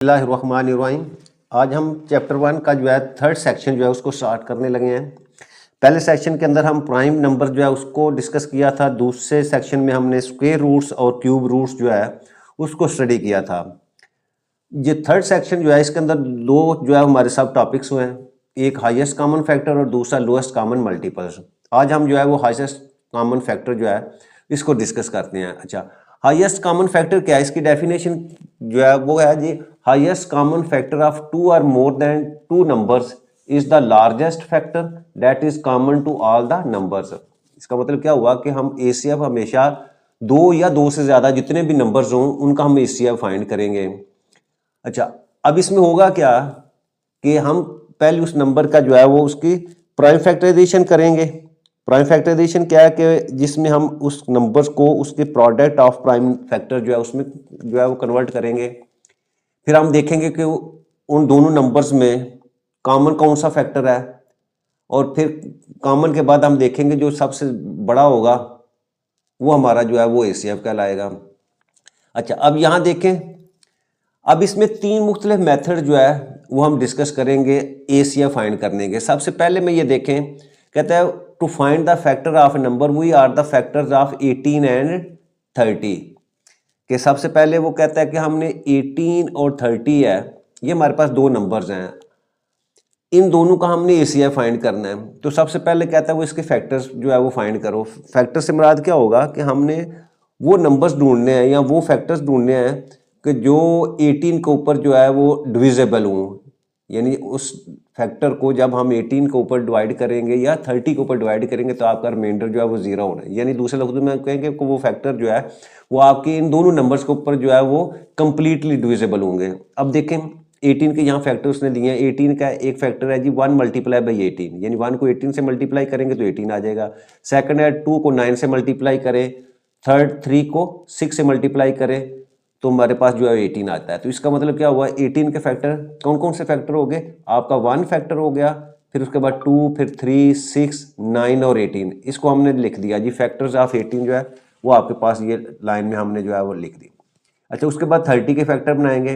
बिस्मिल्लाहिर्रहमानिर्रहीम। आज हम चैप्टर 1 का जो है थर्ड सेक्शन जो है उसको स्टार्ट करने लगे हैं। पहले सेक्शन के अंदर हम प्राइम नंबर जो है उसको डिस्कस किया था। दूसरे सेक्शन में हमने स्क्वायर रूट्स और क्यूब रूट्स जो है उसको स्टडी किया था। ये थर्ड सेक्शन जो है इसके अंदर दो जो है हमारे सब टॉपिक्स हुए हैं, एक हाईएस्ट कॉमन फैक्टर और दूसरा लोएस्ट कॉमन मल्टीपल्स। आज हम जो है वो हाईएस्ट कॉमन फैक्टर जो है इसको डिस्कस करते हैं। अच्छा, हाईएस्ट कॉमन फैक्टर क्या है, इसकी डेफिनेशन जो है वो है जी, highest common factor of two or more than two numbers is the largest factor that is common to all the numbers. इसका मतलब क्या हुआ कि हम एसीएफ हमेशा दो या दो से ज्यादा जितने भी नंबर्स हों उनका हम एसीएफ फाइंड करेंगे। अच्छा, अब इसमें होगा क्या कि हम पहले उस नंबर का जो है वो उसकी प्राइम फैक्टराइजेशन करेंगे। प्राइम फैक्टराइजेशन क्या है कि जिसमें हम उस नंबर्स को उसके प्रोडक्ट ऑफ प्राइम फैक्टर जो है उसमें जो है वो कन्वर्ट करेंगे। फिर हम देखेंगे कि उन दोनों नंबर्स में कॉमन कौन सा फैक्टर है, और फिर कॉमन के बाद हम देखेंगे जो सबसे बड़ा होगा वो हमारा जो है वो एसीएफ कहलाएगा। अच्छा, अब यहाँ देखें, अब इसमें तीन मुख्तलिफ मेथड जो है वो हम डिस्कस करेंगे एसीएफ फाइंड करने के। सबसे पहले में ये देखें, कहता है to find the factor of a number we are the factors of 18 and 30। कि सबसे पहले वो कहता है कि हमने 18 और 30 है, ये हमारे पास दो नंबर्स हैं, इन दोनों का हमने एसीएफ फाइंड करना है। तो सबसे पहले कहता है वो इसके फैक्टर्स जो है वो फाइंड करो। फैक्टर से मुराद क्या होगा कि हमने वो नंबर्स ढूंढने हैं या वो फैक्टर्स ढूंढने हैं कि जो 18 के ऊपर जो है वो डिविजिबल हों, यानी उस फैक्टर को जब हम 18 के ऊपर डिवाइड करेंगे या 30 के ऊपर डिवाइड करेंगे तो आपका रिमाइंडर जो है वो जीरो होना है। यानी दूसरे लफ्ज़ों में कहेंगे कि वो फैक्टर जो है वो आपके इन दोनों नंबर्स के ऊपर जो है वो कंप्लीटली डिविजिबल होंगे। अब देखें, 18 के यहाँ फैक्टर उसने दिए हैं। 18 का एक फैक्टर है जी 1 मल्टीप्लाई बाई 18, यानी 1 को 18 से मल्टीप्लाई करेंगे तो 18 आ जाएगा। सेकंड है 2 को 9 से मल्टीप्लाई करें, थर्ड 3 को 6 से मल्टीप्लाई करें तो हमारे पास जो है 18 आता है। तो इसका मतलब क्या हुआ, 18 के फैक्टर कौन कौन से फैक्टर हो गए, आपका 1 फैक्टर हो गया, फिर उसके बाद 2, फिर 3, 6, 9 और 18। इसको हमने लिख दिया जी, फैक्टर्स ऑफ 18 जो है वो आपके पास ये लाइन में हमने जो है वो लिख दी। अच्छा, उसके बाद 30 के फैक्टर बनाएंगे।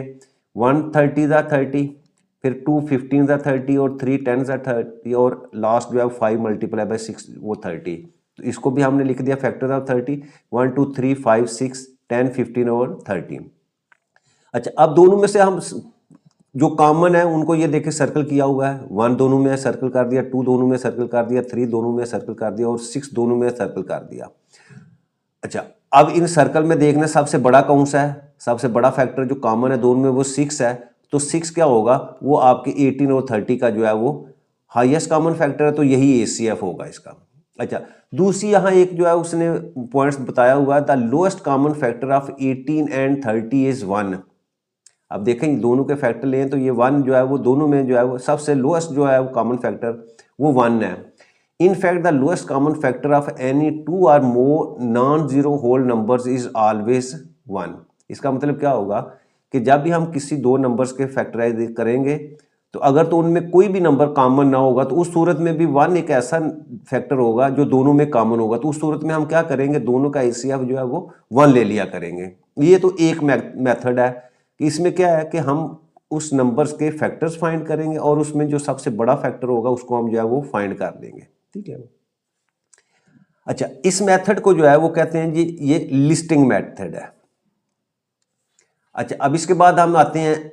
1 30 ज़ा 30, फिर 2 15 ज़ा 30 और 3 10 ज़ा 30 और लास्ट जो है 5 मल्टीप्लाई बाई 6 वो 30। तो इसको भी हमने लिख दिया फैक्टर ऑफ 30, 1 2 3 5 6 10 15 और 13। अच्छा, अब दोनों में से हम जो कॉमन है उनको ये देखे सर्कल किया हुआ है। 1 दोनों में सर्कल कर दिया, 2 दोनों में सर्कल कर दिया, 3 दोनों में सर्कल कर दिया और 6 दोनों में सर्कल कर दिया। अच्छा, अब इन सर्कल में देखना सबसे बड़ा कौन सा है। सबसे बड़ा फैक्टर जो कॉमन है दोनों में वो 6 है। तो 6 क्या होगा, वो आपके 18 और 30 का जो है वो हाईएस्ट कॉमन फैक्टर है, तो यही एसीएफ होगा इसका। अच्छा, दूसरी यहाँ एक जो है उसने पॉइंट्स बताया हुआ है, the lowest common factor of 18 and 30 is 1। अब देखें दोनों के फैक्टर लें तो ये 1 जो है वो दोनों में जो है वो सबसे लोएस्ट जो है वो कॉमन फैक्टर वो 1 है। In fact, the lowest common factor of any two or more non-zero whole numbers is always 1। इसका मतलब क्या होगा कि जब भी हम किसी दो नंबर्स के फैक्टराइज करेंगे तो अगर तो उनमें कोई भी नंबर कॉमन ना होगा तो उस सूरत में भी 1 एक ऐसा फैक्टर होगा जो दोनों में कॉमन होगा। तो उस सूरत में हम क्या करेंगे, दोनों का एसीएफ जो है वो 1 ले लिया करेंगे। ये तो एक मेथड है कि इसमें क्या है कि हम उस नंबर्स के फैक्टर्स फाइंड करेंगे और उसमें जो सबसे बड़ा फैक्टर होगा उसको हम जो है वो फाइंड कर लेंगे। ठीक है। अच्छा, इस मेथड को जो है वो कहते हैं जी ये लिस्टिंग मेथड है। अच्छा, अब इसके बाद हम आते हैं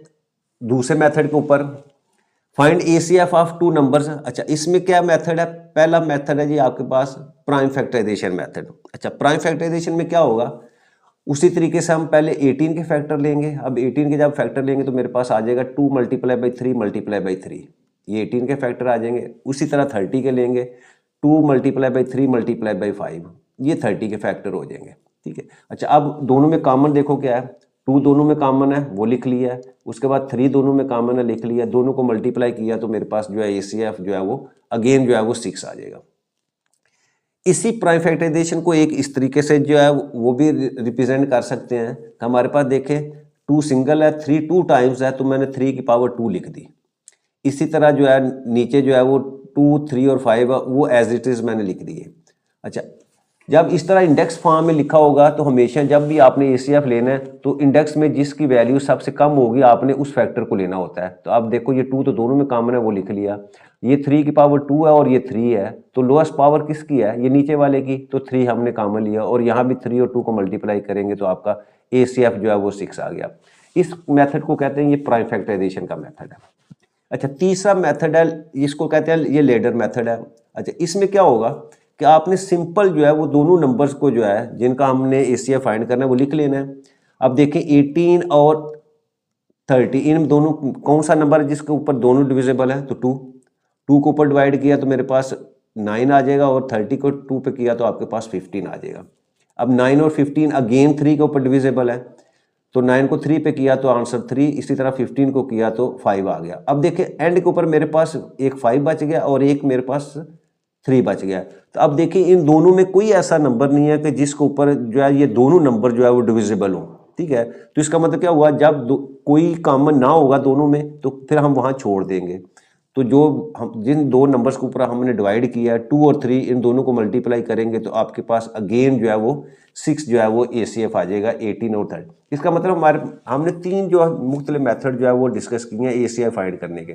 दूसरे मेथड के ऊपर, find ACF of two numbers. अच्छा, इसमें क्या मेथड है, पहला मेथड है जी आपके पास प्राइम फैक्टराइजेशन मेथड। अच्छा, प्राइम फैक्टराइजेशन में क्या होगा, उसी तरीके से हम पहले 18 के फैक्टर लेंगे। अब 18 के जब फैक्टर लेंगे तो मेरे पास आ जाएगा 2 मल्टीप्लाई बाई 3 मल्टीप्लाई बाई 3, ये 18 के फैक्टर आ जाएंगे। उसी तरह 30 के लेंगे, 2 मल्टीप्लाई बाई 3 मल्टीप्लाई बाई 5, ये 30 के फैक्टर हो जाएंगे। ठीक है। अच्छा, अब दोनों में कॉमन देखो क्या है, 2 दोनों में कॉमन है वो लिख लिया है, उसके बाद 3 दोनों में कॉमन है लिख लिया, दोनों को मल्टीप्लाई किया तो मेरे पास जो है एसीएफ जो है वो अगेन जो है वो 6 आ जाएगा। इसी प्राइम फैक्टराइजेशन को एक इस तरीके से जो है वो भी रिप्रेजेंट कर सकते हैं। हमारे पास देखें 2 सिंगल है, 3 2 टाइम्स है तो मैंने 3 की पावर 2 लिख दी। इसी तरह जो है नीचे जो है वो 2 3 और 5 वो एज इट इज मैंने लिख दिए। अच्छा, जब इस तरह इंडेक्स फॉर्म में लिखा होगा तो हमेशा जब भी आपने एसीएफ लेना है तो इंडेक्स में जिसकी वैल्यू सबसे कम होगी आपने उस फैक्टर को लेना होता है। तो आप देखो ये 2 तो दोनों में कॉमन है, वो लिख लिया। ये 3 की पावर 2 है और ये 3 है, तो लोएस्ट पावर किसकी है? ये नीचे वाले की, तो 3 हमने कॉमन लिया और यहाँ भी 3 और 2 को मल्टीप्लाई करेंगे तो आपका एसीएफ जो है वो 6 आ गया। इस मेथड को कहते हैं ये प्राइम फैक्टराइजेशन का मेथड है। अच्छा, तीसरा मेथड है, इसको कहते हैं ये लेडर मेथड है। अच्छा, इसमें क्या होगा कि आपने सिंपल जो है वो दोनों नंबर्स को जो है जिनका हमने एसीएफ फाइंड करना है वो लिख लेना है। अब देखें 18 और 30 इन दोनों कौन सा नंबर है जिसके ऊपर दोनों डिविजिबल है? तो 2 को ऊपर डिवाइड किया तो मेरे पास 9 आ जाएगा और 30 को 2 पे किया तो आपके पास 15 आ जाएगा। अब 9 और 15 अगेन 3 के ऊपर डिविजिबल है, तो 9 को 3 पे किया तो आंसर 3, इसी तरह 15 को किया तो 5 आ गया। अब देखिए एंड के ऊपर मेरे पास एक 5 बच गया और एक मेरे पास 3 बच गया। तो अब देखिए इन दोनों में कोई ऐसा नंबर नहीं है कि जिसके ऊपर जो है ये दोनों नंबर जो है वो डिविजिबल हो। ठीक है, तो इसका मतलब क्या हुआ, जब कोई कॉमन ना होगा दोनों में तो फिर हम वहां छोड़ देंगे। तो जो हम जिन दो नंबर्स के ऊपर हमने डिवाइड किया है 2 और 3, इन दोनों को मल्टीप्लाई करेंगे तो आपके पास अगेन जो है वो 6 जो है वो एसीएफ आ जाएगा 18 और 30। इसका मतलब हमारे हमने 3 जो मुख्तलिफ मेथड जो है वो डिस्कस किए हैं एसीएफ फाइंड करने के।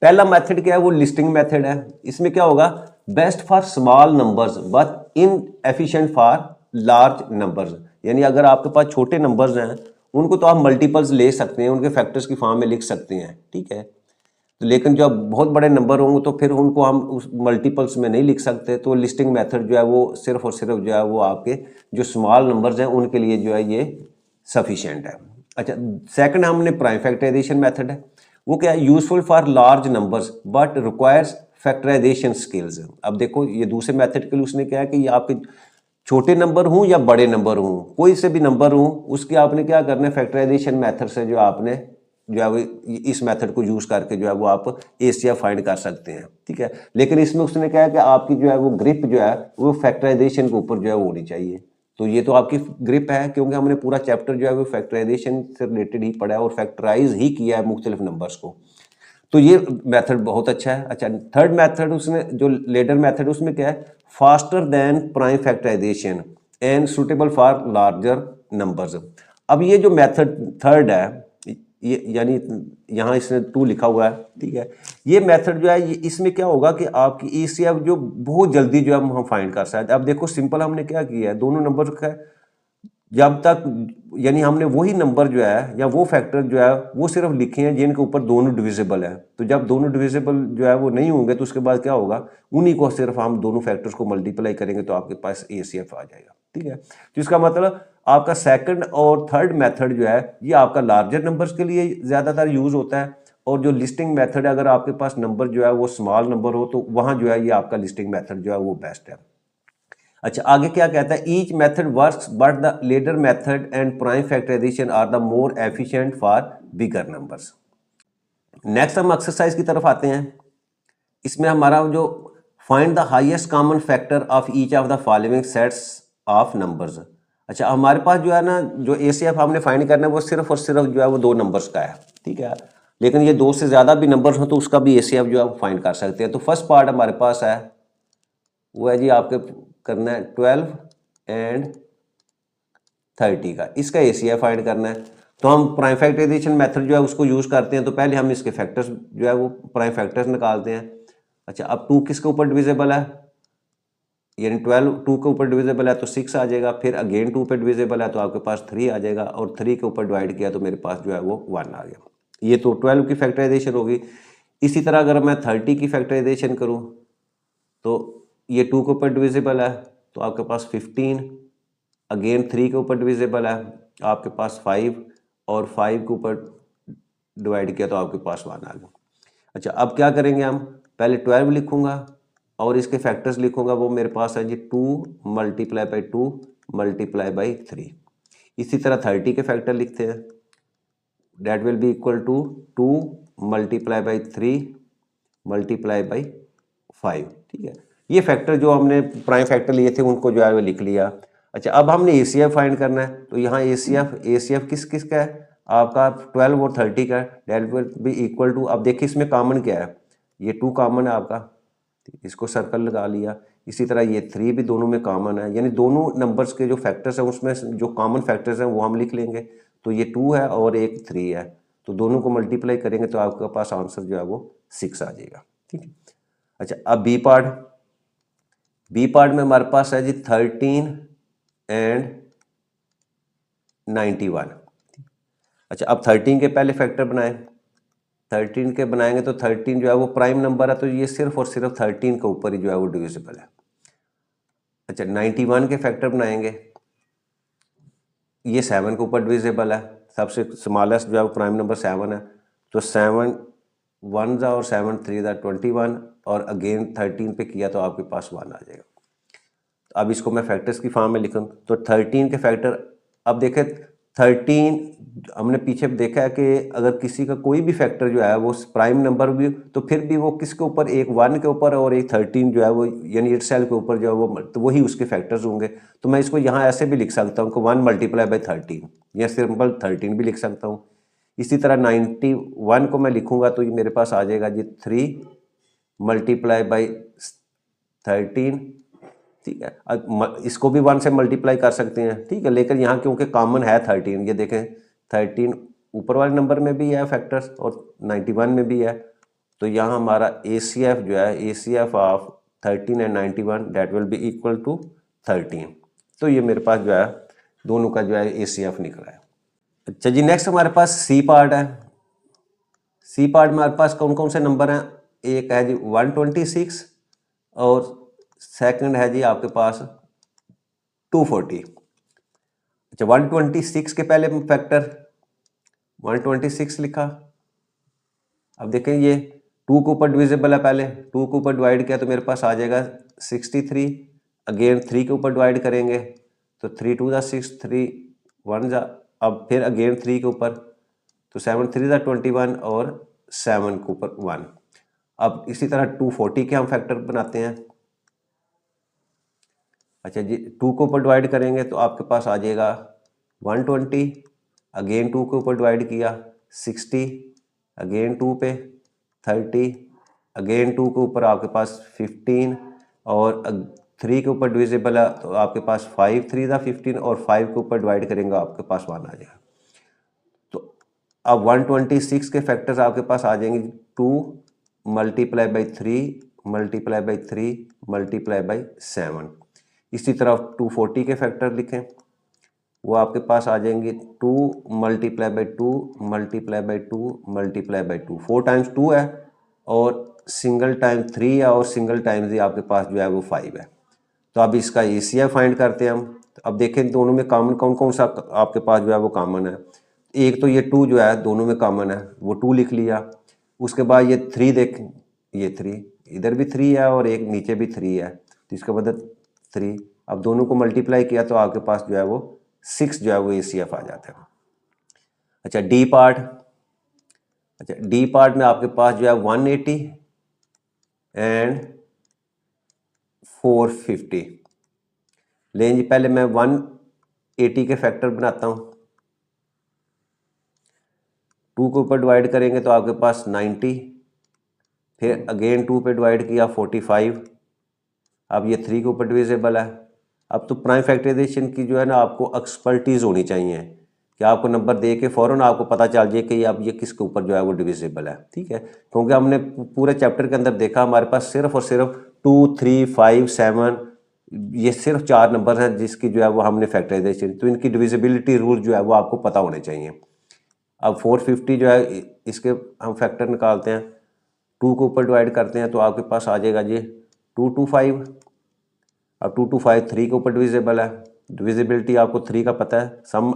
पहला मेथड क्या है? वो लिस्टिंग मेथड है। इसमें क्या होगा, best for small numbers but in efficient for large numbers. यानी अगर आपके पास छोटे नंबर्स हैं उनको तो आप मल्टीपल्स ले सकते हैं, उनके फैक्टर्स की फॉर्म में लिख सकते हैं। ठीक है, तो लेकिन जब बहुत बड़े नंबर होंगे तो फिर उनको हम उस मल्टीपल्स में नहीं लिख सकते। तो लिस्टिंग मेथड जो है वो सिर्फ और सिर्फ जो है वो आपके जो स्मॉल नंबर्स हैं उनके लिए जो है ये सफिशिएंट है। अच्छा, सेकंड हमने प्राइम फैक्टराइजेशन मेथड है। वो क्या है? Useful for large numbers but requires factorization skills. अब देखो ये दूसरे मेथड के लिए उसने क्या है कि ये आपके छोटे नंबर हूं या बड़े नंबर हूं, कोई से भी नंबर हूं, उसके आपने क्या करना है, फैक्टराइजेशन मेथड से जो आपने जो है वो इस मेथड को यूज करके जो है वो आप एसीएफ फाइंड कर सकते हैं। ठीक है, लेकिन इसमें उसने कहा कि आपकी जो है वो ग्रिप जो है वो फैक्टराइजेशन के ऊपर जो है वो होनी चाहिए। तो ये तो आपकी ग्रिप है क्योंकि हमने पूरा चैप्टर जो है वो फैक्टराइजेशन से रिलेटेड ही पढ़ा है और फैक्टराइज ही किया है मुख्तलिफ नंबर्स को। तो ये मेथड बहुत अच्छा है। अच्छा, थर्ड मेथड उसने जो लेडर मेथड उसमें क्या है, faster than prime factorization and suitable for larger numbers. अब ये जो मेथड थर्ड है, ये यानी यहाँ इसने 2 लिखा हुआ है। ठीक है, ये मेथड जो है ये इसमें क्या होगा कि आपकी एसीएफ जो बहुत जल्दी जो है हम फाइंड कर सकते हैं। अब देखो सिंपल हमने क्या किया है, दोनों नंबर का जब तक यानी हमने वही नंबर जो है या वो फैक्टर जो है वो सिर्फ लिखे हैं जिनके ऊपर दोनों डिविजिबल है। तो जब दोनों डिविजिबल जो है वो नहीं होंगे तो उसके बाद क्या होगा, उन्हीं को सिर्फ हम दोनों फैक्टर्स को मल्टीप्लाई करेंगे तो आपके पास एसीएफ आ जाएगा। ठीक है, तो इसका मतलब आपका सेकंड और थर्ड मेथड जो है ये आपका लार्जर नंबर्स के लिए ज़्यादातर यूज होता है, और जो लिस्टिंग मेथड है अगर आपके पास नंबर जो है वो स्मॉल नंबर हो तो वहाँ जो है ये आपका लिस्टिंग मेथड जो है वो बेस्ट है। अच्छा, आगे क्या कहता है, each method works but the latter method and prime factorization are the more efficient for bigger numbers. Next हम एक्सरसाइज की तरफ आते हैं। इसमें हमारा जो find the highest common factor of each of the following sets of numbers. अच्छा, हमारे पास जो है ना जो एसीएफ हमने फाइंड करना है वो सिर्फ और सिर्फ जो है वो 2 नंबर्स का है। ठीक है, लेकिन ये 2 से ज़्यादा भी नंबर्स हो तो उसका भी एसीएफ जो है फाइंड कर सकते हैं। तो फर्स्ट पार्ट हमारे पास है वो है जी आपके करना है 12 एंड 30 का, इसका एसीएफ फाइंड करना है। तो हम प्राइम फैक्टराइजेशन मेथड जो है उसको यूज करते हैं। तो पहले हम इसके फैक्टर्स जो है वो प्राइम फैक्टर्स निकालते हैं। अच्छा, अब 2 किसके ऊपर डिविजिबल है, यानी 12 2 के ऊपर डिविजिबल है तो 6 आ जाएगा, फिर अगेन 2 पे डिविजिबल है तो आपके पास 3 आ जाएगा, और 3 के ऊपर डिवाइड किया तो मेरे पास जो है वो 1 आ गया। ये तो 12 की फैक्टराइजेशन होगी। इसी तरह अगर मैं 30 की फैक्टराइजेशन करूँ तो ये 2 के ऊपर डिविजिबल है तो आपके पास 15, अगेन 3 के ऊपर डिविजिबल है आपके पास 5, और 5 के ऊपर डिवाइड किया तो आपके पास 1 आ गया। अच्छा, अब क्या करेंगे, हम पहले 12 लिखूंगा और इसके फैक्टर्स लिखूंगा। वो मेरे पास है जी 2 मल्टीप्लाई बाई 2 मल्टीप्लाई बाई 3। इसी तरह 30 के फैक्टर लिखते हैं, that will be equal to 2 multiply by 3 multiply by 5। ठीक है, ये फैक्टर जो हमने प्राइम फैक्टर लिए थे उनको जो है वो लिख लिया। अच्छा, अब हमने एसीएफ फाइंड करना है। तो यहाँ एसीएफ किस किस का है, आपका 12 और 30 का, that will be equal to, अब देखिए इसमें कॉमन क्या है, ये 2 कॉमन है आपका, इसको सर्कल लगा लिया। इसी तरह ये 3 भी दोनों में कॉमन है, यानी दोनों नंबर्स के जो फैक्टर्स हैं उसमें जो कॉमन फैक्टर्स हैं वो हम लिख लेंगे। तो ये 2 है और एक 3 है, तो दोनों को मल्टीप्लाई करेंगे तो आपके पास आंसर जो है वो 6 आ जाएगा। ठीक है। अच्छा, अब बी पार्ट में हमारे पास है जी 13 एंड 91। अच्छा, अब 13 के पहले फैक्टर बनाएं। 13 के बनाएंगे तो 13 जो है वो प्राइम नंबर है, तो ये सिर्फ और सिर्फ 13 के ऊपर ही जो है वो डिविजिबल है। अच्छा, 91 के फैक्टर बनाएंगे, ये 7 के ऊपर डिविजिबल है, सबसे स्मॉलेस्ट जो है वो प्राइम नंबर 7 है, तो 7 1 जा और 7 3 जा 21, और अगेन 13 पे किया तो आपके पास 1 आ जाएगा। तो अब इसको मैं फैक्टर्स की फॉर्म में लिखूँ तो 13 के फैक्टर, अब देखें 13 हमने पीछे देखा है कि अगर किसी का कोई भी फैक्टर जो है वो प्राइम नंबर भी, तो फिर भी वो किसके ऊपर, एक 1 के ऊपर और एक 13 जो है वो यानी इटसेल्फ के ऊपर जो है वो, तो वही उसके फैक्टर्स होंगे। तो मैं इसको यहाँ ऐसे भी लिख सकता हूँ कि 1 मल्टीप्लाई बाई 13, या सिंपल 13 भी लिख सकता हूँ। इसी तरह 91 को मैं लिखूँगा तो ये मेरे पास आ जाएगा जी 3 मल्टीप्लाई बाई 13। ठीक है, इसको भी 1 से मल्टीप्लाई कर सकते हैं। ठीक है, लेकिन यहाँ क्योंकि कॉमन है 13, ये देखें 13 ऊपर वाले नंबर में भी है फैक्टर्स और 91 में भी है, तो यहाँ हमारा ACF जो है, ACF of 13 and 91 that will be equal to 13। तो ये मेरे पास जो है दोनों का जो है ACF निकला है। अच्छा जी, नेक्स्ट हमारे पास सी पार्ट है। सी पार्ट में हमारे पास कौन कौन से नंबर हैं, एक है जी 126 और सेकंड है जी आपके पास 240। अच्छा, 126 के पहले फैक्टर 126 लिखा। अब देखें ये 2 के ऊपर डिविजिबल है, पहले 2 के ऊपर डिवाइड किया तो मेरे पास आ जाएगा 63। अगेन 3 के ऊपर डिवाइड करेंगे तो 3 2 जा 6, 3 1 जा, अब फिर अगेन 3 के ऊपर तो 7 3 जा 21 और 7 के ऊपर 1। अब इसी तरह 240 के हम फैक्टर बनाते हैं। अच्छा जी, 2 के ऊपर डिवाइड करेंगे तो आपके पास आ जाएगा 120, अगेन 2 के ऊपर डिवाइड किया 60, अगेन 2 पे 30, अगेन 2 के ऊपर आपके पास 15 और 3 के ऊपर डिविजिबल है तो आपके पास 5 3 था 15 और 5 के ऊपर डिवाइड करेंगे आपके पास 1 आ जाएगा। तो अब 126 के फैक्टर्स आपके पास आ जाएंगे 2 multiply by 3 multiply by 3 multiply by 7। इसी तरह 240 के फैक्टर लिखें, वो आपके पास आ जाएंगे 2 multiply by 2 multiply by 2 multiply by 2, 4 times 2 है और सिंगल टाइम 3 है और सिंगल टाइम्स ही आपके पास जो है वो 5 है। तो अब इसका ACF फाइंड करते हैं हम। तो अब देखें दोनों में कॉमन कौन कौन सा आपके पास जो है वो कॉमन है। एक तो ये 2 जो है दोनों में कॉमन है, वो 2 लिख लिया। उसके बाद ये 3 देख, ये 3 इधर भी 3 है और एक नीचे भी 3 है, तो इसका मतलब 3। अब दोनों को मल्टीप्लाई किया तो आपके पास जो है वो 6 जो है वो ACF आ जाता है। अच्छा, डी पार्ट। अच्छा, डी पार्ट में आपके पास जो है 180 एंड 450। लेकिन जी पहले मैं 180 के फैक्टर बनाता हूँ। 2 के ऊपर डिवाइड करेंगे तो आपके पास 90, फिर अगेन 2 पे डिवाइड किया 45। अब ये 3 के ऊपर डिविजिबल है। अब तो प्राइम फैक्टराइजेशन की जो है ना आपको एक्सपर्टीज़ होनी चाहिए कि आपको नंबर दे के फ़ौरन आपको पता चल जाए कि अब ये किसके ऊपर जो है वो डिविजिबल है। ठीक है, क्योंकि हमने पूरे चैप्टर के अंदर देखा हमारे पास सिर्फ और सिर्फ 2 3 5 7 ये सिर्फ 4 नंबर हैं जिसकी जो है वो हमने फैक्टराइजेशन, तो इनकी डिविजिबिलिटी रूल जो है वो आपको पता होने चाहिए। अब 450 जो है इसके हम फैक्टर निकालते हैं, 2 के ऊपर डिवाइड करते हैं तो आपके पास आ जाएगा जी 225। अब 225 3 के ऊपर डिविजिबल है, डिविजिबिलिटी आपको 3 का पता है, सम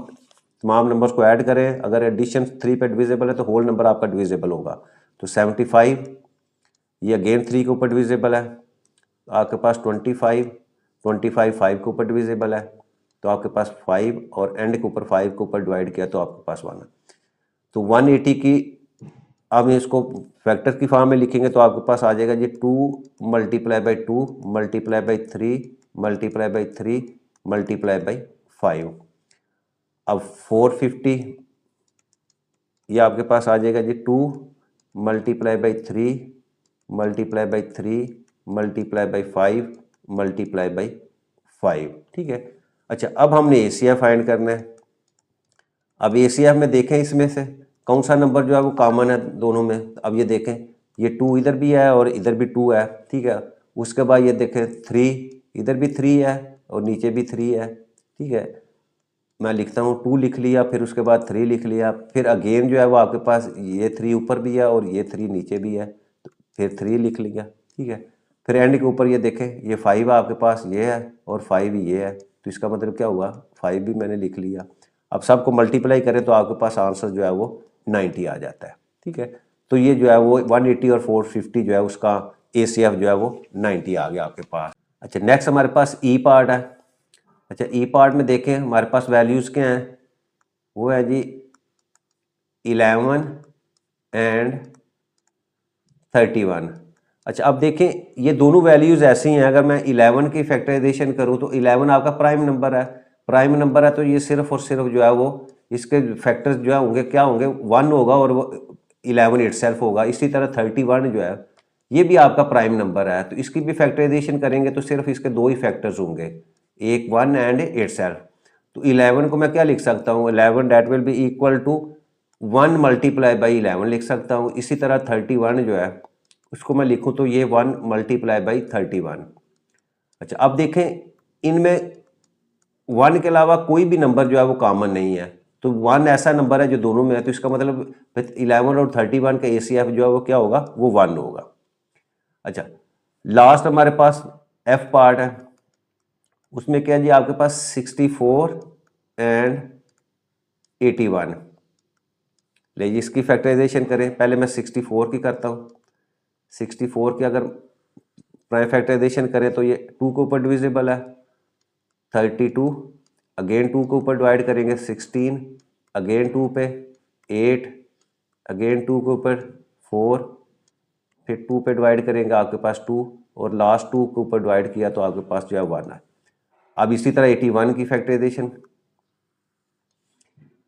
तमाम नंबर्स को ऐड करें, अगर एडिशन 3 पे डिविजिबल है तो होल नंबर आपका डिविजिबल होगा। तो 75, ये अगेन 3 के ऊपर डिविजिबल है, तो आपके पास 25 25 5 के ऊपर डिविजिबल है, तो आपके पास 5 और एंड के ऊपर 5 के ऊपर डिवाइड किया तो आपके पास 1 है। तो 180 की अब इसको फैक्टर की फॉर्म में लिखेंगे तो आपके पास आ जाएगा जी 2 multiply by 2 multiply by 3 multiply by 3 multiply by 5। अब 450 ये आपके पास आ जाएगा जी 2 multiply by 3 multiply by 3 multiply by 5 multiply by 5, ठीक है। अच्छा, अब हमने ACF फाइंड करना है। अब ACF में देखें इसमें से कौन सा नंबर जो है वो कॉमन है दोनों में। अब ये देखें, ये 2 इधर भी है और इधर भी 2 है, ठीक है। उसके बाद ये देखें 3, इधर भी 3 है और नीचे भी 3 है, ठीक है। मैं लिखता हूँ 2 लिख लिया, फिर उसके बाद 3 लिख लिया, फिर अगेन जो है वो आपके पास ये 3 ऊपर भी है और ये 3 नीचे भी है, तो फिर 3 लिख लिया, ठीक है। फिर एंड के ऊपर ये देखें, ये 5 आपके पास ये है और 5 ये है, तो इसका मतलब क्या हुआ, 5 भी मैंने लिख लिया। अब सबको मल्टीप्लाई करें तो आपके पास आंसर जो है वो 90 आ जाता है, ठीक है। तो ये जो है वो 180 और 450 जो है उसका ACF जो है वो 90 आ गया आपके पास। अच्छा, नेक्स्ट हमारे पास ई पार्ट है। अच्छा, ई पार्ट में देखें हमारे पास वैल्यूज़ क्या हैं, वो है जी 11 एंड 31। अच्छा, अब देखें ये दोनों वैल्यूज़ ऐसी हैं, अगर मैं 11 की फैक्टराइजेशन करूं तो 11 आपका प्राइम नंबर है, प्राइम नंबर है तो ये सिर्फ और सिर्फ जो है वो इसके फैक्टर्स जो है होंगे, क्या होंगे, 1 होगा और वो 11 इटसेल्फ होगा। इसी तरह 31 जो है ये भी आपका प्राइम नंबर है, तो इसकी भी फैक्टराइजेशन करेंगे तो सिर्फ इसके 2 ही फैक्टर्स होंगे, एक 1 एंड इटसेल्फ। तो 11 को मैं क्या लिख सकता हूँ, 11 that will be equal to 1 multiply by 11 लिख सकता हूँ। इसी तरह 31 जो है उसको मैं लिखूँ तो ये 1 मल्टीप्लाई बाई 31। अच्छा, अब देखें इनमें 1 के अलावा कोई भी नंबर जो है वो कॉमन नहीं है, तो 1 ऐसा नंबर है जो दोनों में है, तो इसका मतलब 11 और 31 का ACF जो है वो क्या होगा, वो 1 होगा। अच्छा, लास्ट हमारे पास F पार्ट है, उसमें क्या जी आपके पास 64 एंड 81। ले जी इसकी फैक्टराइजेशन करें, पहले मैं 64 की करता हूँ। 64 की अगर प्राइम फैक्टराइजेशन करें तो ये 2 के ऊपर डिविजिबल है, 32 अगेन 2 के ऊपर डिवाइड करेंगे 16, अगेन 2 पे 8, अगेन 2 के ऊपर 4, फिर 2 पे डिवाइड करेंगे आपके पास 2 और लास्ट 2 के ऊपर डिवाइड किया तो आपके पास जो है 1 है। अब इसी तरह 81 की फैक्टराइजेशन।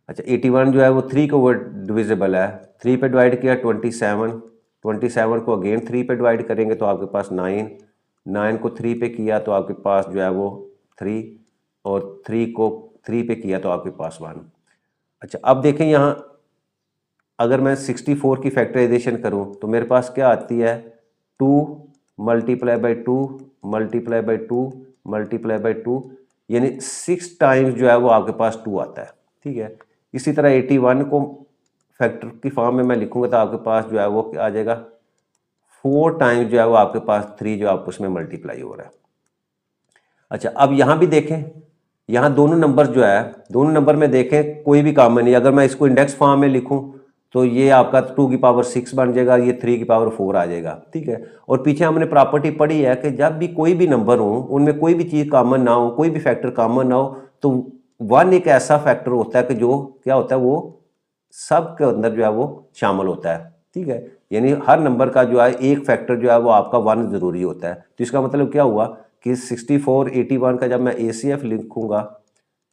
अच्छा, 81 जो है वो 3 के ऊपर डिविजिबल है, 3 पे डिवाइड किया 27, 27 को अगेन 3 पे डिवाइड करेंगे तो आपके पास 9, 9 को 3 पे किया तो आपके पास जो है वो 3 और 3 को 3 पे किया तो आपके पास 1। अच्छा, अब देखें यहाँ अगर मैं 64 की फैक्टराइजेशन करूँ तो मेरे पास क्या आती है, 2 multiply by 2 multiply by 2 multiply by 2, यानी 6 टाइम्स जो है वो आपके पास 2 आता है, ठीक है। इसी तरह 81 को फैक्टर की फॉर्म में मैं लिखूंगा तो आपके पास जो है वो क्या आ जाएगा, 4 टाइम्स जो है वो आपके पास 3 जो आपस में मल्टीप्लाई हो रहा है। अच्छा, अब यहाँ भी देखें, यहाँ दोनों नंबर जो है, दोनों नंबर में देखें कोई भी कॉमन नहीं। अगर मैं इसको इंडेक्स फॉर्म में लिखूं तो ये आपका 2 की पावर 6 बन जाएगा, ये 3 की पावर 4 आ जाएगा, ठीक है। और पीछे हमने प्रॉपर्टी पढ़ी है कि जब भी कोई भी नंबर हो उनमें कोई भी चीज़ कॉमन ना हो, कोई भी फैक्टर कॉमन ना हो, तो 1 एक ऐसा फैक्टर होता है कि जो क्या होता है, वो सब के अंदर जो है वो शामिल होता है, ठीक है। यानी हर नंबर का जो है एक फैक्टर जो है वो आपका 1 ज़रूरी होता है। तो इसका मतलब क्या हुआ कि 64 81 का जब मैं ACF लिखूंगा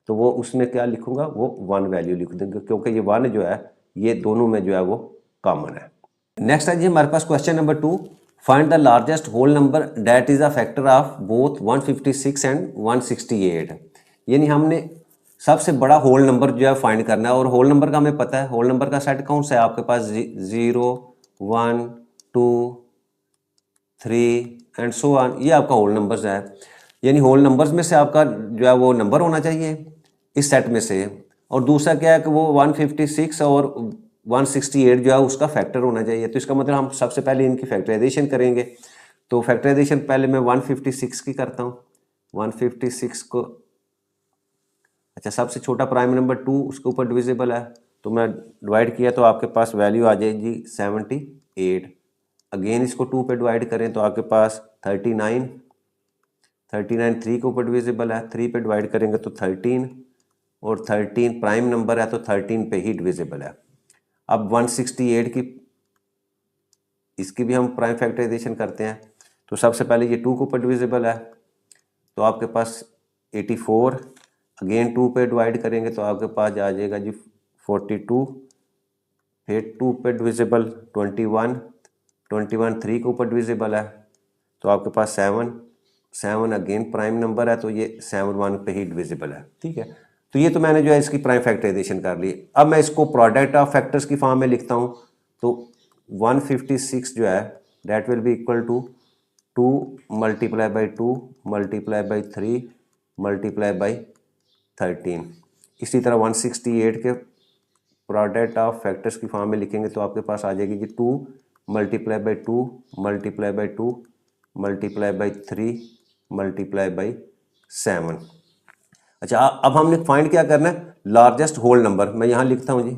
तो वो उसमें क्या लिखूंगा, वो 1 वैल्यू लिख देंगे, क्योंकि ये 1 जो है ये दोनों में जो है वो कॉमन है। नेक्स्ट है जी हमारे पास question number 2, find the largest whole number that is a factor of both 156 and 168। यानी हमने सबसे बड़ा होल नंबर जो है फाइंड करना है, और होल नंबर का हमें पता है, होल नंबर का सेट कौन सा है आपके पास, 0 1 2 3 एंड सो ऑन, ये आपका होल नंबर्स है। यानी होल नंबर्स में से आपका जो है वो नंबर होना चाहिए इस सेट में से। और दूसरा क्या है कि वो 156 और 168 जो है उसका फैक्टर होना चाहिए। तो इसका मतलब हम सबसे पहले इनकी फैक्टराइजेशन करेंगे। तो फैक्टराइजेशन पहले मैं 156 की करता हूँ। 156 को, अच्छा, सबसे छोटा प्राइम नंबर 2 उसके ऊपर डिविजिबल है, तो मैं डिवाइड किया तो आपके पास वैल्यू आ जाएगी 78। अगेन इसको 2 पे डिवाइड करें तो आपके पास 39, 39 3 के ऊपर डिविजिबल है, 3 पे डिवाइड करेंगे तो 13, और 13 प्राइम नंबर है तो 13 पे ही डिविजिबल है। अब 168 की, इसकी भी हम प्राइम फैक्टराइजेशन करते हैं। तो सबसे पहले ये 2 के ऊपर डिविजिबल है तो आपके पास 84, अगेन 2 पे डिवाइड करेंगे तो आपके पास आ जाएगा जी 42, फिर 2 पे डिविजिबल 21, 21 3 के ऊपर डिविजिबल है तो आपके पास 7, 7 अगेन प्राइम नंबर है, तो ये 7 1 पे ही डिविजिबल है, ठीक है। तो ये तो मैंने जो है इसकी प्राइम फैक्टराइजेशन कर ली। अब मैं इसको प्रोडक्ट ऑफ फैक्टर्स की फॉर्म में लिखता हूँ, तो 156 जो है that will be equal to 2 multiply by 2 multiply by 3 multiply by 13। इसी तरह 168 के प्रोडक्ट ऑफ फैक्टर्स की फॉर्म में लिखेंगे तो आपके पास आ जाएगी कि 2 multiply by 2 multiply by 2 multiply by 3 multiply by 7। अच्छा, अब हमने फाइंड क्या करना है, लार्जेस्ट होल नंबर। मैं यहां लिखता हूं जी,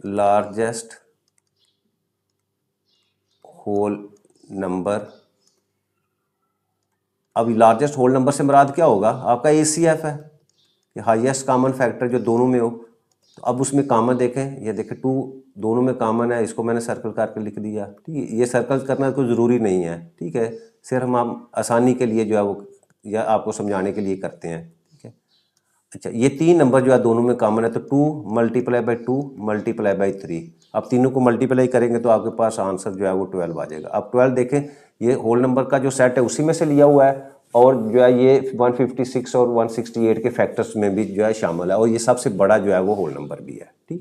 लार्जेस्ट होल नंबर। अब लार्जेस्ट होल नंबर से मुराद क्या होगा, आपका ACF है, हाईएस्ट कॉमन फैक्टर जो दोनों में हो। तो अब उसमें कॉमन देखें, ये देखें 2 दोनों में कॉमन है, इसको मैंने सर्कल करके लिख दिया, ठीक है। ये सर्कल करना कोई ज़रूरी नहीं है, ठीक है, सिर्फ हम आसानी के लिए जो है वो या आपको समझाने के लिए करते हैं, ठीक है। अच्छा, ये 3 नंबर जो है दोनों में कॉमन है, तो 2 मल्टीप्लाई बाई 2 मल्टीप्लाई बाई 3। अब तीनों को मल्टीप्लाई करेंगे तो आपके पास आंसर जो है वो 12 आ जाएगा। अब 12 देखें, ये होल नंबर का जो सेट है उसी में से लिया हुआ है, और जो है ये 156 और 168 के फैक्टर्स में भी जो है शामिल है, और ये सबसे बड़ा जो है वो होल नंबर भी है, ठीक।